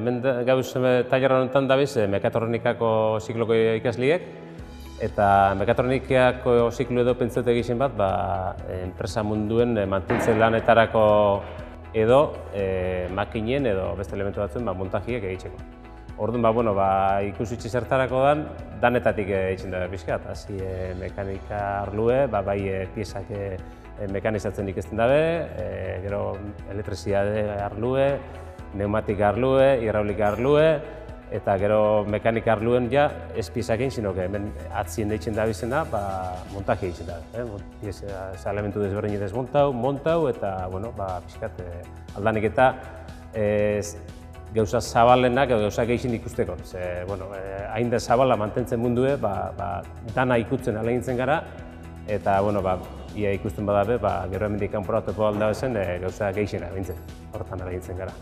hemen gauz tailerra honetan dabiz mekatronikako zikloko ikasliek, eta mekatronikako ziklo edo pentsatu egiten bat, enpresa munduen mantentze lanetarako edo makinen edo beste elementu batzuen montajiek egiteko. Orduan, ikusitxe zertarako danetatik egiten da pixkat, hasi mekanika arlue, bai piezak mekanizatzen ikusten dabe, gero elektrizidade arlue, pneumatika arlue, hidraulika arlue, eta gero mekanika arluen ja ez piezak egin, sino hemen atzien deitzen da bizena, montaje egiten da. Elementu desberdin montau, eta pixkat aldanik eta gauza zabalenak edo gauza gehixin ikusteko. Hain da zabala mantentzen mundue, dana ikutzen alegintzen gara, eta ia ikusten badabe, gero hemendik kanporatuko alda bezen gauza gehixena bintzen, horretan alegintzen gara.